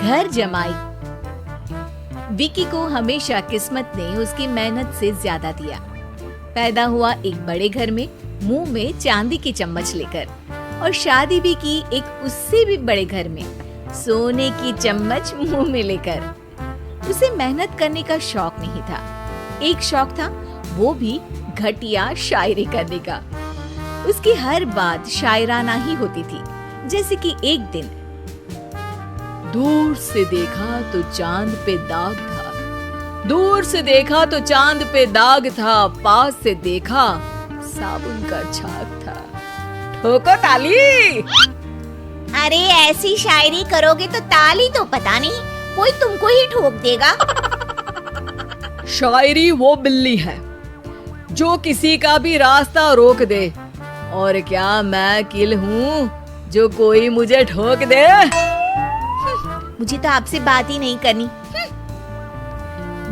घर जमाई। विकी को हमेशा किस्मत ने उसकी मेहनत से ज्यादा दिया। पैदा हुआ एक बड़े घर में, मुंह में चांदी की चम्मच लेकर, और शादी भी की एक उससे भी बड़े घर में, सोने की चम्मच मुंह में लेकर। उसे मेहनत करने का शौक नहीं था। एक शौक था, वो भी घटिया शायरी करने का। उसकी हर बात शायराना ही होती थी। जैसे कि एक दिन, दूर से देखा तो चांद पे दाग था, दूर से देखा तो चांद पे दाग था, पास से देखा साबुन का छाग था। ठोको ताली। अरे ऐसी शायरी करोगे तो ताली तो पता नहीं, कोई तुमको ही ठोक देगा। शायरी वो बिल्ली है जो किसी का भी रास्ता रोक दे, और क्या मैं किल हूँ जो कोई मुझे ठोक दे। मुझे तो आपसे बात ही नहीं करनी।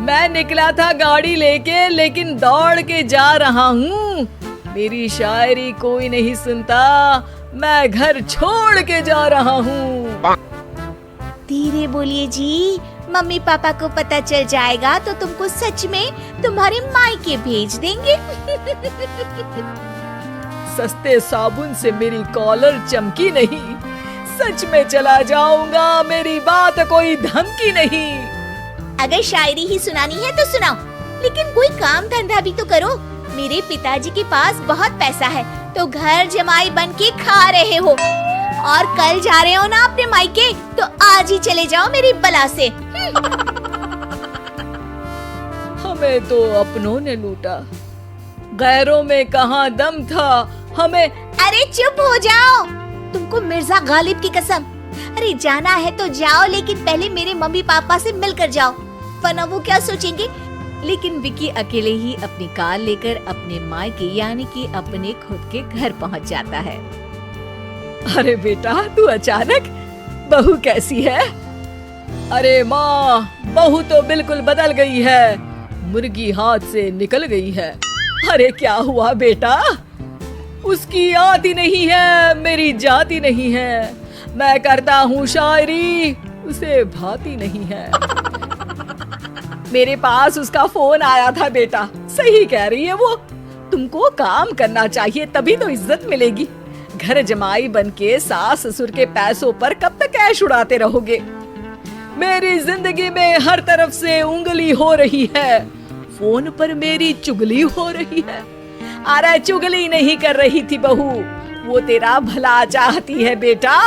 मैं निकला था गाड़ी लेके, लेकिन दौड़ के जा रहा हूँ। मेरी शायरी कोई नहीं सुनता, मैं घर छोड़ के जा रहा हूँ। धीरे बोलिए जी, मम्मी पापा को पता चल जाएगा तो तुमको सच में तुम्हारे मायके भेज देंगे। सस्ते साबुन से मेरी कॉलर चमकी नहीं, सच में चला जाऊंगा, मेरी बात कोई धमकी नहीं। अगर शायरी ही सुनानी है तो सुनाओ, लेकिन कोई काम धंधा भी तो करो। मेरे पिताजी के पास बहुत पैसा है, तो घर जमाई बन के खा रहे हो, और कल जा रहे हो ना अपने मायके, तो आज ही चले जाओ मेरी बला से। हमें तो अपनों ने लूटा, गैरों में कहाँ दम था हमें। अरे चुप हो जाओ, तुमको मिर्जा गालिब की कसम। अरे जाना है तो जाओ, लेकिन पहले मेरे मम्मी पापा से मिलकर जाओ, वरना वो क्या सोचेंगे। लेकिन विकी अकेले ही अपनी कार लेकर अपने मायके यानी कि अपने खुद के घर पहुंच जाता है। अरे बेटा, तू अचानक, बहू कैसी है? अरे माँ, बहू तो बिल्कुल बदल गई है, मुर्गी हाथ से निकल गई है। अरे क्या हुआ बेटा? उसकी आती नहीं है, मेरी जाती नहीं है। मैं करता हूँ शायरी, उसे भाती नहीं है। मेरे पास उसका फोन आया था बेटा, सही कह रही है वो। तुमको काम करना चाहिए, तभी तो इज्जत मिलेगी। घर जमाई बनके सास ससुर के पैसों पर कब तक ऐश उड़ाते रहोगे? मेरी जिंदगी में हर तरफ से उंगली हो रही है, फोन पर मेरी चुगली हो रही है। अरे चुगली नहीं कर रही थी बहू, वो तेरा भला चाहती है बेटा।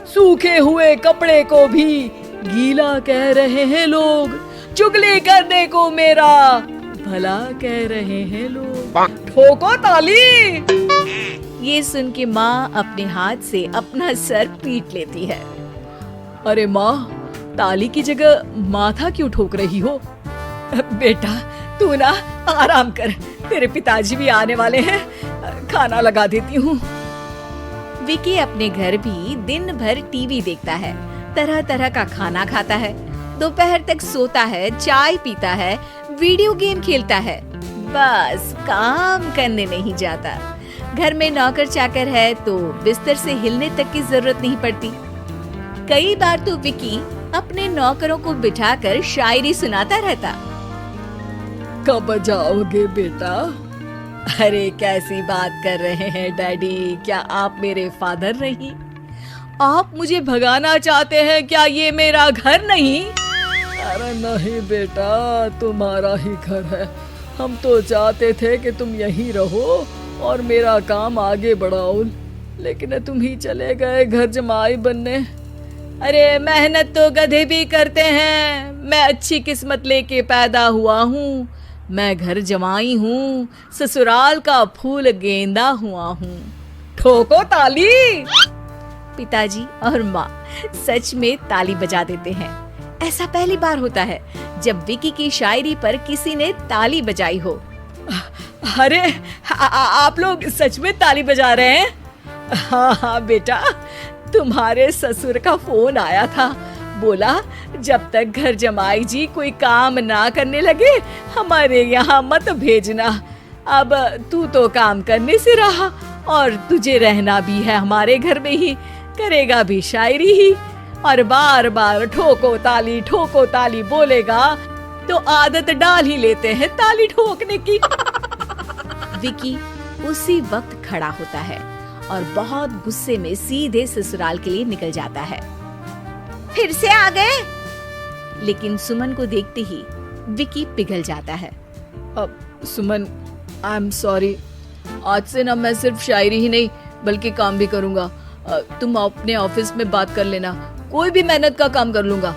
सूखे हुए कपड़े को भी गीला कह रहे हैं लोग, चुगली करने को मेरा भला कह रहे हैं लोग। ठोको ताली। ये सुन के माँ अपने हाथ से अपना सर पीट लेती है। अरे माँ, ताली की जगह माथा क्यों ठोक रही हो? बेटा तू ना आराम कर, तेरे पिताजी भी आने वाले हैं, खाना लगा देती हूँ। विकी अपने घर भी दिन भर टीवी देखता है, तरह तरह का खाना खाता है, दोपहर तक सोता है, चाय पीता है, वीडियो गेम खेलता है, बस काम करने नहीं जाता। घर में नौकर चाकर है तो बिस्तर से हिलने तक की जरूरत नहीं पड़ती। कई बार तो विकी अपने नौकरों को बिठाकर शायरी सुनाता रहता। कब जाओगे बेटा? अरे कैसी बात कर रहे हैं डैडी, क्या आप मेरे फादर नहीं? आप मुझे भगाना चाहते हैं क्या? ये मेरा घर नहीं। अरे नहीं बेटा, तुम्हारा ही घर है। हम तो चाहते थे कि तुम यहीं रहो और मेरा काम आगे बढ़ाओ, लेकिन तुम ही चले गए घर जमाई बनने। अरे मेहनत तो गधे भी करते हैं, मैं अच्छी किस्मत लेके पैदा हुआ हूँ, मैं घर जमाई हूँ, ससुराल का फूल गेंदा हुआ हूँ। ठोको ताली। पिताजी और माँ सच में ताली बजा देते हैं। ऐसा पहली बार होता है जब विकी की शायरी पर किसी ने ताली बजाई हो। अरे आप लोग सच में ताली बजा रहे हैं? हाँ बेटा, तुम्हारे ससुर का फोन आया था, बोला जब तक घर जमाई जी कोई काम ना करने लगे हमारे यहाँ मत भेजना। अब तू तो काम करने से रहा और तुझे रहना भी है हमारे घर में ही, करेगा भी शायरी ही, और बार बार ठोको ताली बोलेगा तो आदत डाल ही लेते हैं ताली ठोकने की। विकी उसी वक्त खड़ा होता है और बहुत गुस्से में सीधे ससुराल के लिए निकल जाता है। फिर से आ गए? लेकिन सुमन को देखते ही विकी पिघल जाता है। अब सुमन, आई एम सॉरी, आज से ना मैं सिर्फ शायरी ही नहीं बल्कि काम भी करूंगा। तुम अपने ऑफिस में बात कर लेना, कोई भी मेहनत का काम कर लूंगा।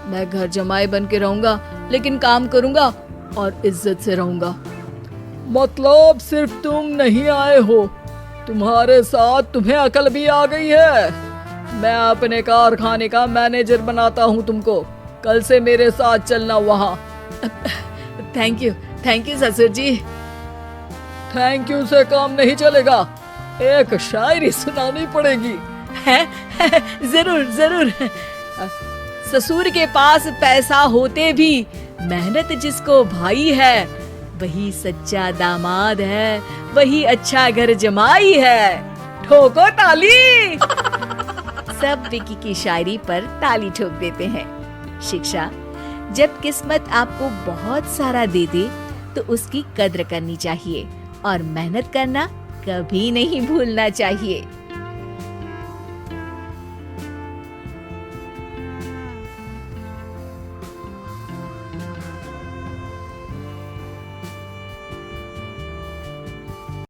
मैं घर जमाई बन के रहूंगा लेकिन काम करूंगा और इज्जत से रहूंगा। मतलब सिर्फ तुम नहीं आए हो, तुम्हारे साथ तुम्हें अकल भी आ गई है। मैं अपने कारखाने का मैनेजर बनाता हूँ तुमको, कल से मेरे साथ चलना वहाँ। थैंक यू ससुर जी। थैंक यू से काम नहीं चलेगा, एक शायरी सुनानी पड़ेगी। जरूर। ससुर के पास पैसा होते भी मेहनत जिसको भाई है, वही सच्चा दामाद है, वही अच्छा घर जमाई है। ठोको ताली। सब विकी की शायरी पर ताली ठोक देते हैं। शिक्षा, जब किस्मत आपको बहुत सारा दे दे तो उसकी कद्र करनी चाहिए और मेहनत करना कभी नहीं भूलना चाहिए।